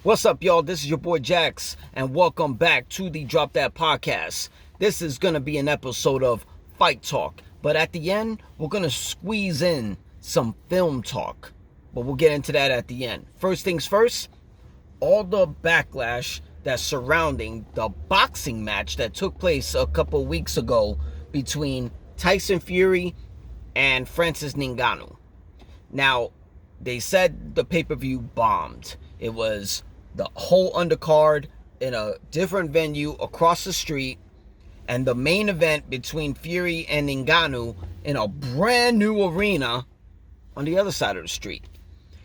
What's up, y'all? This is your boy Jax, and welcome back to the Drop That Podcast. This is going to be an episode of Fight Talk, but at the end, we're going to squeeze in some film talk, but we'll get into that at the end. First things first, all the backlash that's surrounding the boxing match that took place a couple weeks ago between Tyson Fury and Francis Ngannou. Now, they said the pay-per-view bombed. It was the whole undercard in a different venue across the street, and the main event between Fury and Ngannou in a brand new arena on the other side of the street.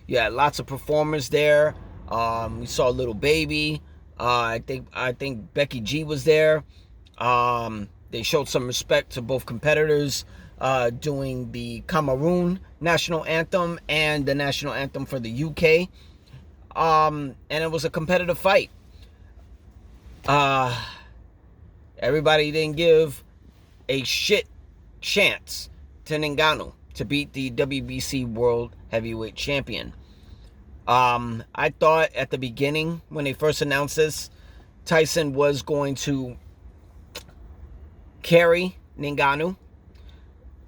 You had lots of performers there. We saw Little Baby. I think Becky G was there. They showed some respect to both competitors doing the Cameroon national anthem and the national anthem for the UK. And it was a competitive fight. Everybody didn't give a shit chance to Ngannou to beat the WBC World Heavyweight Champion. I thought at the beginning, when they first announced this, Tyson was going to carry Ngannou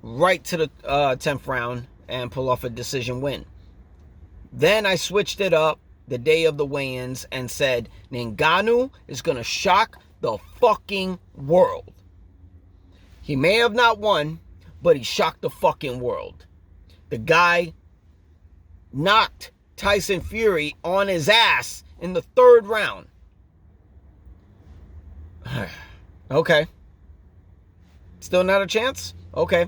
right to the 10th round and pull off a decision win. Then I switched it up the day of the weigh-ins and said Ngannou is going to shock the fucking world. He may have not won, but he shocked the fucking world. The guy knocked Tyson Fury on his ass in the 3rd round. Okay. Still not a chance? Okay.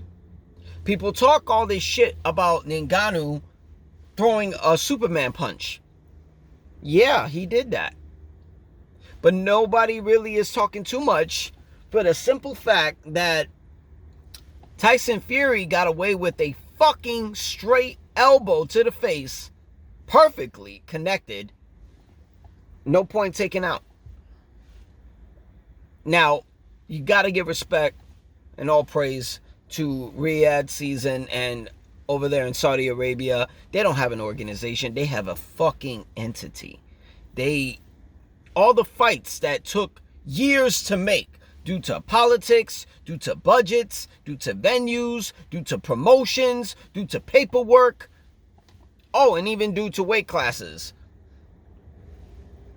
People talk all this shit about Ngannou throwing a Superman punch. Yeah, he did that. But nobody really is talking too much for the simple fact that Tyson Fury got away with a fucking straight elbow to the face, perfectly connected, no point taken out. Now, you got to give respect and all praise to Riyadh Season and over there in Saudi Arabia. They don't have an organization. They have a fucking entity. All the fights that took years to make due to politics, due to budgets, due to venues, due to promotions, due to paperwork, and even due to weight classes.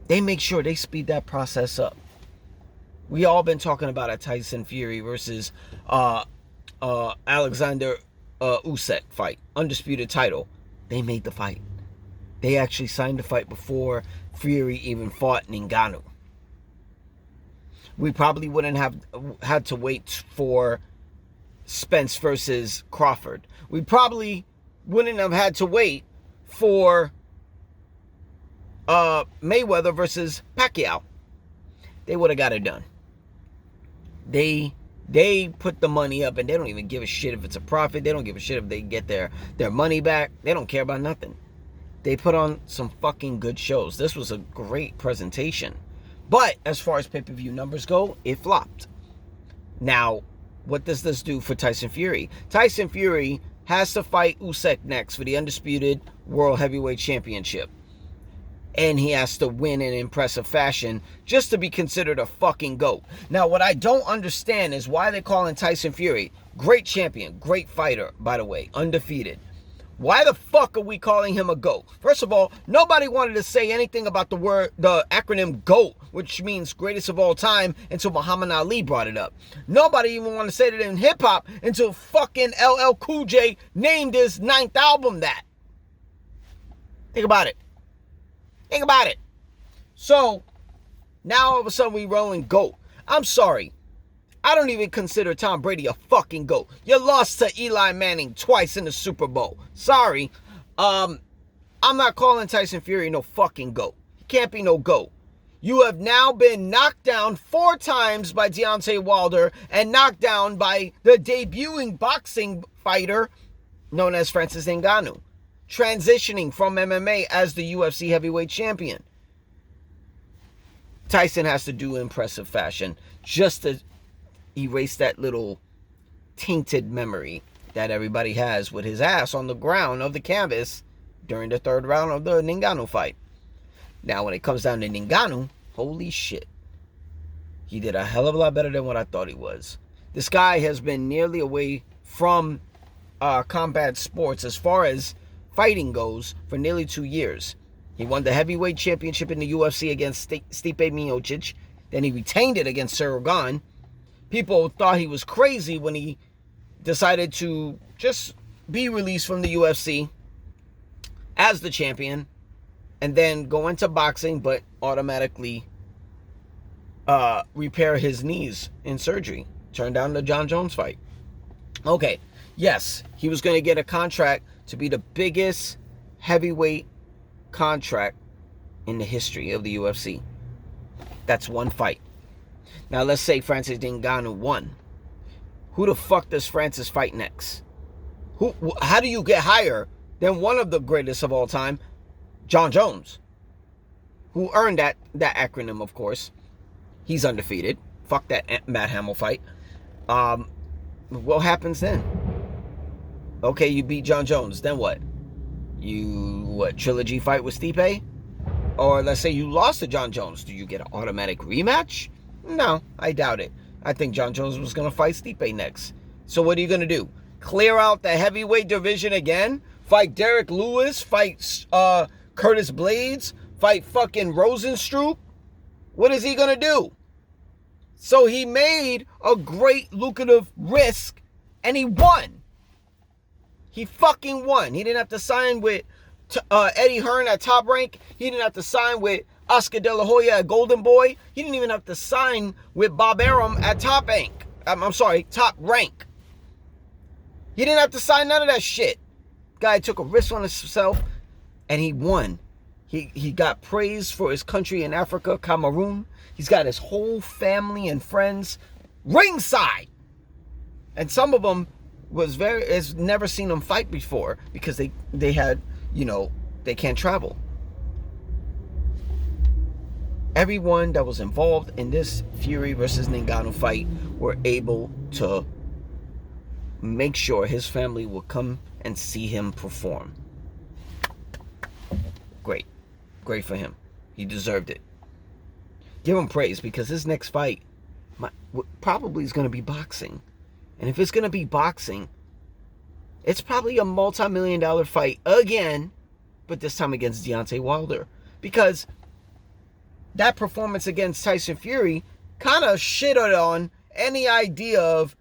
They make sure they speed that process up. We all been talking about a Tyson Fury versus Alexander Usyk fight, undisputed title. They made the fight. They actually signed the fight before Fury even fought Ngannou. We probably wouldn't have had to wait for Spence versus Crawford. We probably wouldn't have had to wait for Mayweather versus Pacquiao. They would have got it done. They put the money up, and they don't even give a shit if it's a profit. They don't give a shit if they get their money back. They don't care about nothing. They put on some fucking good shows. This was a great presentation. But as far as pay-per-view numbers go, it flopped. Now, what does this do for Tyson Fury? Tyson Fury has to fight Usyk next for the undisputed World Heavyweight Championship. And he has to win in impressive fashion just to be considered a fucking GOAT. Now, what I don't understand is why they're calling Tyson Fury great champion, great fighter, by the way, undefeated. Why the fuck are we calling him a GOAT? First of all, nobody wanted to say anything about the acronym GOAT, which means greatest of all time, until Muhammad Ali brought it up. Nobody even wanted to say that in hip-hop until fucking LL Cool J named his 9th album that. Think about it. Think about it. So, now all of a sudden we rolling GOAT. I'm sorry. I don't even consider Tom Brady a fucking GOAT. You lost to Eli Manning twice in the Super Bowl. Sorry. I'm not calling Tyson Fury no fucking GOAT. He can't be no GOAT. You have now been knocked down 4 times by Deontay Wilder and knocked down by the debuting boxing fighter known as Francis Ngannou, transitioning from MMA as the UFC heavyweight champion. Tyson has to do impressive fashion just to erase that little tainted memory that everybody has with his ass on the ground of the canvas during the 3rd round of the Ngannou fight. Now, when it comes down to Ngannou, holy shit. He did a hell of a lot better than what I thought he was. This guy has been nearly away from combat sports as far as fighting goes for nearly 2 years. He won the heavyweight championship in the UFC against Stipe Miocic. Then he retained it against Ciryl Gane. People thought he was crazy when he decided to just be released from the UFC as the champion and then go into boxing, but automatically repair his knees in surgery. Turn down the Jon Jones fight. Okay, yes, he was going to get a contract to be the biggest heavyweight contract in the history of the UFC. That's one fight. Now let's say Francis Ngannou won. Who the fuck does Francis fight next? How do you get higher than one of the greatest of all time, Jon Jones, who earned that acronym, of course? He's undefeated. Fuck that Matt Hamill fight. What happens then? Okay, you beat Jon Jones. Then what? Trilogy fight with Stipe? Or let's say you lost to Jon Jones. Do you get an automatic rematch? No, I doubt it. I think Jon Jones was going to fight Stipe next. So what are you going to do? Clear out the heavyweight division again? Fight Derek Lewis? Fight Curtis Blades? Fight fucking Rosenstruck? What is he going to do? So he made a great lucrative risk and he won. He fucking won. He didn't have to sign with Eddie Hearn at Top Rank. He didn't have to sign with Oscar De La Hoya at Golden Boy. He didn't even have to sign with Bob Arum at Top Rank. Top Rank. He didn't have to sign none of that shit. Guy took a risk on himself and he won. He got praise for his country in Africa, Cameroon. He's got his whole family and friends ringside. And some of them has never seen him fight before because they had, they can't travel. Everyone that was involved in this Fury versus Ngannou fight were able to make sure his family will come and see him perform. Great for him. He deserved it. Give him praise because his next fight probably is going to be boxing. And if it's going to be boxing, it's probably a multi-million-dollar fight again, but this time against Deontay Wilder. Because that performance against Tyson Fury kind of shitted on any idea of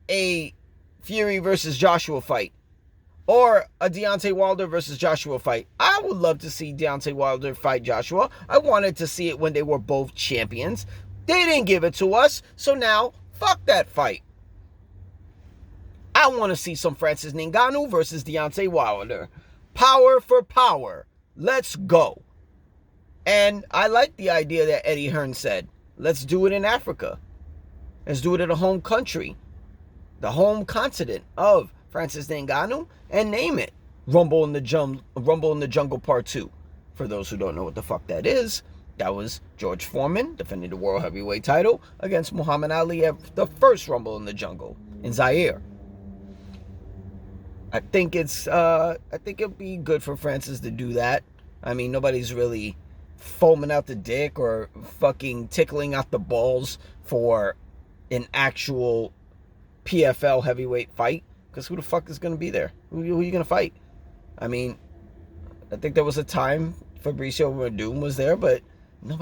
a Fury versus Joshua fight or a Deontay Wilder versus Joshua fight. I would love to see Deontay Wilder fight Joshua. I wanted to see it when they were both champions. They didn't give it to us, so now fuck that fight. I want to see some Francis Ngannou versus Deontay Wilder. Power for power. Let's go. And I like the idea that Eddie Hearn said, let's do it in Africa. Let's do it in a home country. The home continent of Francis Ngannou, and name it Rumble in the Jungle Part 2. For those who don't know what the fuck that is, that was George Foreman defending the World Heavyweight title against Muhammad Ali at the first Rumble in the Jungle in Zaire. I think it'd be good for Francis to do that. I mean, nobody's really foaming out the dick or fucking tickling out the balls for an actual PFL heavyweight fight. Because who the fuck is going to be there? Who are you going to fight? I mean, I think there was a time Fabricio Werdum was there, but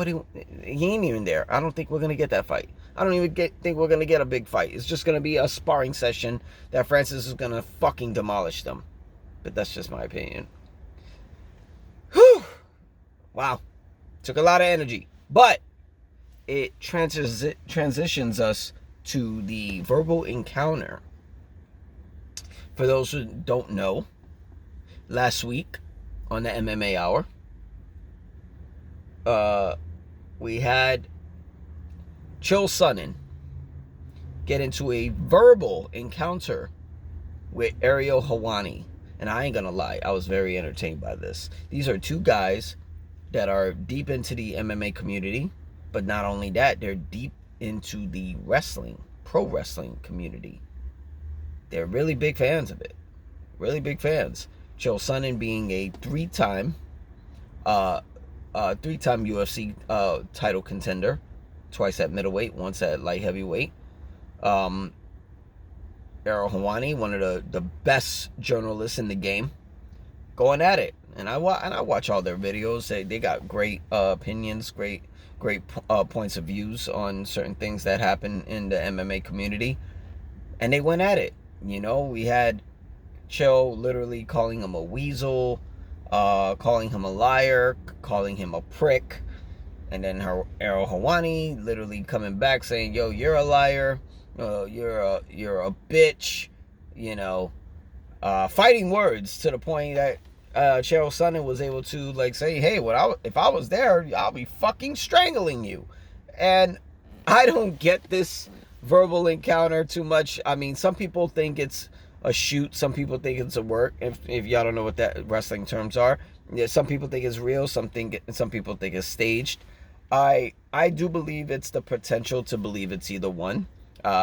he ain't even there. I don't think we're going to get that fight. I don't even think we're going to get a big fight. It's just going to be a sparring session that Francis is going to fucking demolish them. But that's just my opinion. Whew. Wow. Took a lot of energy. But it transitions us to the verbal encounter. For those who don't know, last week on the MMA Hour, we had Chael Sonnen get into a verbal encounter with Ariel Helwani. And I ain't gonna lie, I was very entertained by this. These are two guys that are deep into the MMA community, but not only that, they're deep into the pro wrestling community. They're really big fans of it. Really big fans. Chael Sonnen being a 3-time three-time UFC title contender, twice at middleweight, once at light heavyweight. Ariel Helwani, one of the best journalists in the game, going at it. And I watch all their videos. They got great opinions, great points of views on certain things that happen in the MMA community. And they went at it. You know, we had Chael literally calling him a weasel, calling him a liar, calling him a prick. And then Ariel Helwani literally coming back saying, yo, you're a liar. You're a bitch. You know, fighting words to the point that Chael Sonnen was able to like say, hey, if I was there, I'll be fucking strangling you. And I don't get this verbal encounter too much. I mean, some people think it's a shoot. Some people think it's a work. If y'all don't know what that wrestling terms are, yeah, some people think it's real. Some people think it's staged. I do believe it's the potential to believe it's either one.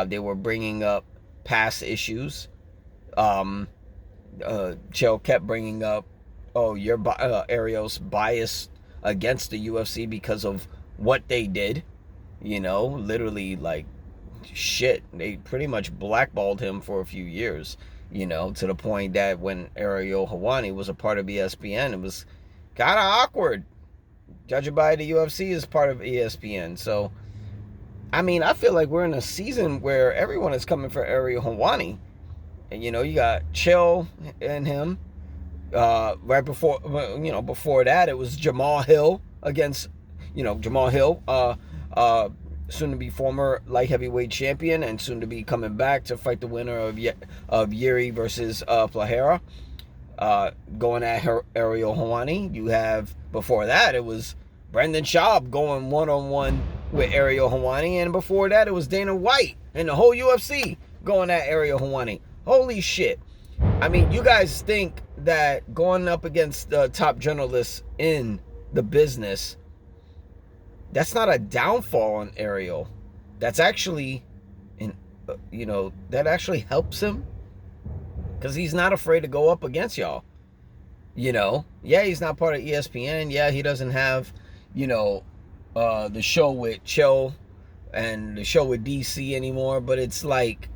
They were bringing up past issues. Chael kept bringing up, oh, Ariel's biased against the UFC because of what they did. You know, literally, like, shit. They pretty much blackballed him for a few years, you know, to the point that when Ariel Helwani was a part of ESPN, it was kind of awkward. Judging by the UFC is part of ESPN. So, I mean, I feel like we're in a season where everyone is coming for Ariel Helwani. And, you know, you got Chael and him. Right before, you know, before that, it was Jamal Hill against, you know, Jamal Hill, soon to be former light heavyweight champion and soon to be coming back to fight the winner of Yuri versus Plahera. Going at Ariel Helwani. You have, before that, it was Brendan Schaub going one-on-one with Ariel Helwani. And before that, it was Dana White and the whole UFC going at Ariel Helwani. Holy shit. I mean, you guys think that going up against the top journalists in the business, that's not a downfall on Ariel. That's actually, you know, that actually helps him. Because he's not afraid to go up against y'all. You know, yeah, he's not part of ESPN. Yeah, he doesn't have, you know, the show with Chael and the show with DC anymore. But it's like,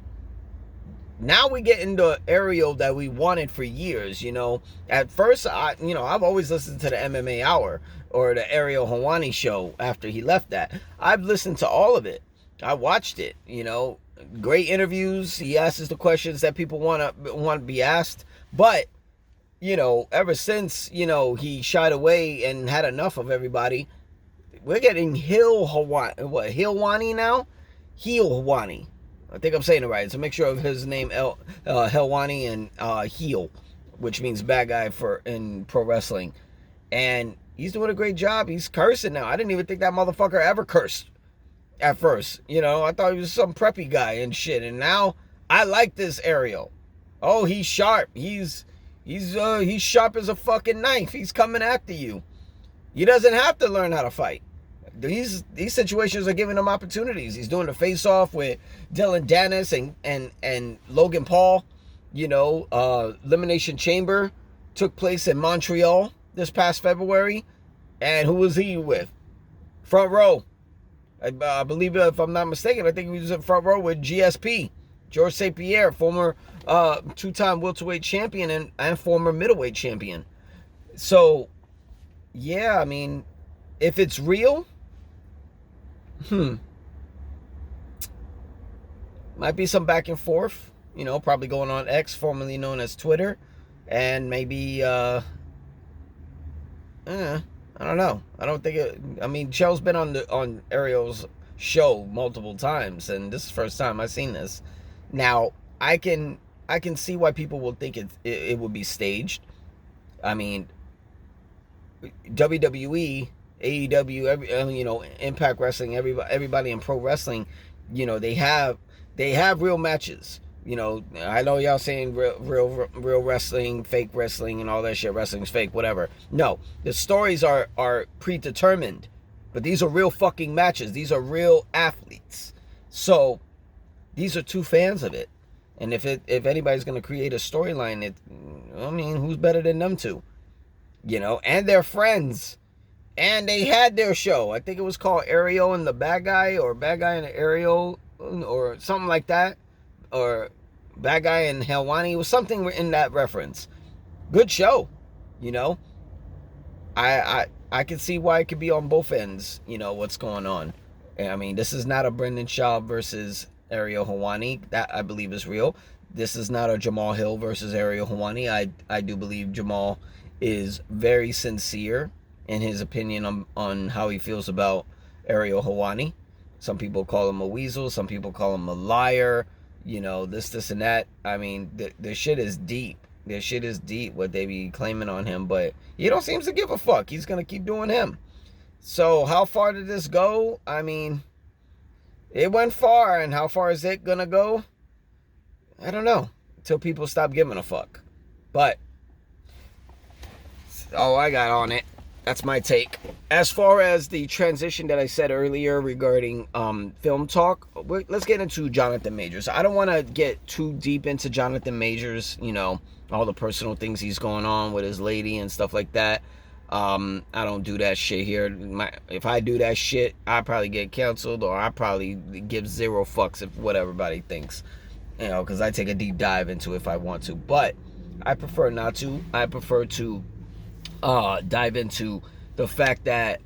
now we get into Ariel that we wanted for years, you know. At first, I've always listened to the MMA Hour or the Ariel Helwani show after he left that. I've listened to all of it. I watched it, you know. Great interviews. He asks the questions that people want to be asked. But, you know, ever since, you know, he shied away and had enough of everybody, we're getting Helwani now? Helwani. I think I'm saying it right. It's a mixture of his name, Helwani, and heel, which means bad guy in pro wrestling. And he's doing a great job. He's cursing now. I didn't even think that motherfucker ever cursed at first. You know, I thought he was some preppy guy and shit. And now I like this Ariel. Oh, he's sharp. He's sharp as a fucking knife. He's coming after you. He doesn't have to learn how to fight. These situations are giving him opportunities. He's doing the face-off with Dylan Dennis and Logan Paul. You know, Elimination Chamber took place in Montreal this past February. And who was he with? Front row. I believe, if I'm not mistaken, I think he was in front row with GSP. George St. Pierre, former two-time welterweight champion and former middleweight champion. So, yeah, I mean, if it's real, might be some back and forth, you know, probably going on X, formerly known as Twitter, and maybe, I don't know. I don't think it, I mean, Chael's been on Ariel's show multiple times, and this is the first time I've seen this. Now, I can see why people will think it would be staged. I mean, WWE, AEW, you know, Impact Wrestling, everybody in pro wrestling, you know, they have real matches. You know, I know y'all saying real wrestling, fake wrestling, and all that shit. Wrestling's fake, whatever. No, the stories are predetermined, but these are real fucking matches. These are real athletes. So these are two fans of it, and if anybody's gonna create a storyline, I mean, who's better than them two? You know, and they're friends. And they had their show. I think it was called Ariel and the Bad Guy, or Bad Guy and Ariel, or something like that. Or Bad Guy and Helwani. It was something in that reference. Good show. You know? I can see why it could be on both ends, you know, what's going on. I mean, this is not a Brendan Schaub versus Ariel Helwani. That, I believe, is real. This is not a Jamal Hill versus Ariel Helwani. I do believe Jamal is very sincere in his opinion on how he feels about Ariel Helwani. Some people call him a weasel. Some people call him a liar. You know, this, and that. I mean, the shit is deep. The shit is deep, what they be claiming on him. But he don't seem to give a fuck. He's going to keep doing him. So how far did this go? I mean, it went far. And how far is it going to go? I don't know. Until people stop giving a fuck. But all I got on it. That's my take. As far as the transition that I said earlier regarding film talk, let's get into Jonathan Majors. I don't want to get too deep into Jonathan Majors, you know, all the personal things he's going on with his lady and stuff like that. I don't do that shit here. If I do that shit, I probably get canceled, or I probably give zero fucks if what everybody thinks, you know, because I take a deep dive into it if I want to. But I prefer not to. I prefer to dive into the fact that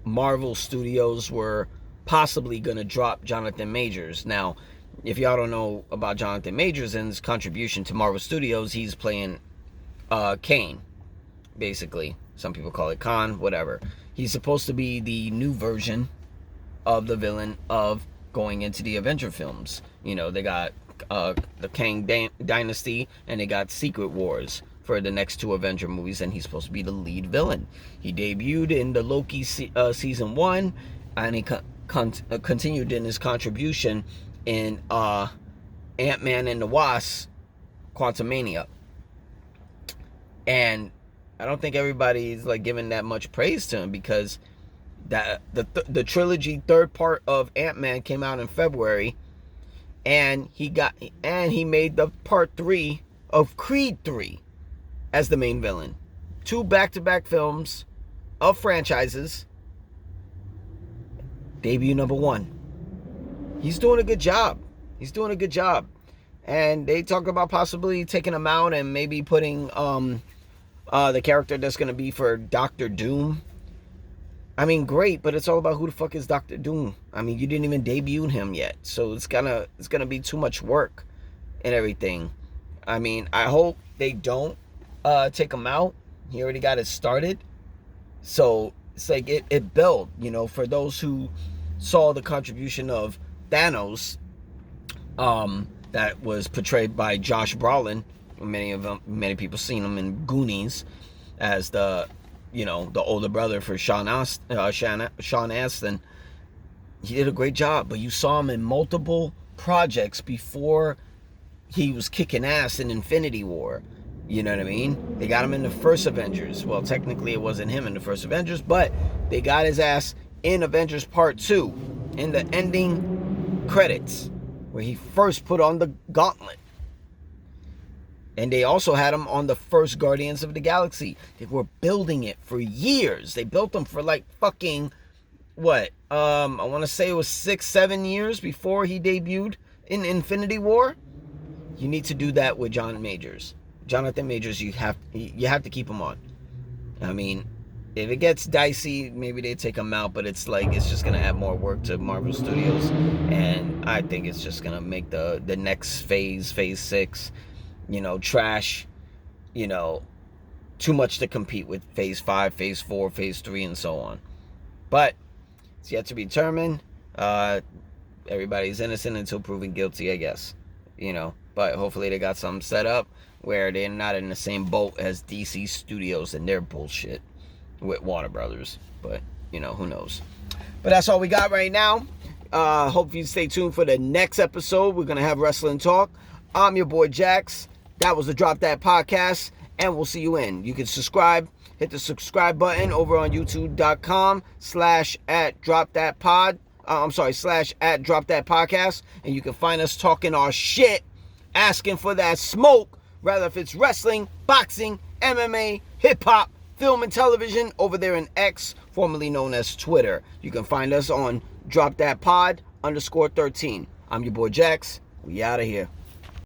Marvel Studios were possibly going to drop Jonathan Majors. Now, if y'all don't know about Jonathan Majors and his contribution to Marvel Studios, he's playing Kane, basically. Some people call it Khan, whatever. He's supposed to be the new version of the villain of going into the Avenger films. You know, they got the Kang Dynasty, and they got Secret Wars for the next two Avenger movies, and he's supposed to be the lead villain. He debuted in the Loki season 1, and he continued in his contribution in Ant-Man and the Wasp: Quantumania. And I don't think everybody's like giving that much praise to him, because that the trilogy third part of Ant-Man came out in February, and he made the part 3 of Creed 3 as the main villain. 2 back-to-back films of franchises. Debut number 1. He's doing a good job. He's doing a good job. And they talk about possibly taking him out and maybe putting the character that's going to be for Doctor Doom. I mean, great, but it's all about who the fuck is Doctor Doom. I mean, you didn't even debut him yet. So it's gonna be too much work and everything. I mean, I hope they don't take him out. He already got it started, so it's like it built, you know, for those who saw the contribution of Thanos, that was portrayed by Josh Brolin. Many people seen him in Goonies as the older brother for Sean Astin. He did a great job, but you saw him in multiple projects before he was kicking ass in Infinity War. You know what I mean? They got him in the first Avengers. Well, technically it wasn't him in the first Avengers, but they got his ass in Avengers Part 2, in the ending credits, where he first put on the gauntlet. And they also had him on the first Guardians of the Galaxy. They were building it for years. They built them for like fucking, I want to say it was 6-7 years before he debuted in Infinity War. You need to do that with Jonathan Majors. You have to keep him on. I mean, if it gets dicey, maybe they take him out, but it's just gonna add more work to Marvel Studios, and I think it's just gonna make the next phase 6, trash, too much to compete with phase 5, phase 4, phase 3, and so on. But it's yet to be determined. Everybody's innocent until proven guilty, I guess. But hopefully they got something set up where they're not in the same boat as DC Studios and their bullshit with Warner Brothers. But, who knows. But that's all we got right now. Hope you stay tuned for the next episode. We're going to have wrestling talk. I'm your boy Jax. That was the Drop That Podcast, and we'll see you in. You can subscribe. Hit the subscribe button over on youtube.com/@dropthatpod. /@dropthatpodcast. And you can find us talking our shit, asking for that smoke, rather if it's wrestling, boxing, MMA, hip-hop, film and television, over there in X formerly known as Twitter. You can find us on Drop That Pod _13. I'm your boy Jax. We out of here.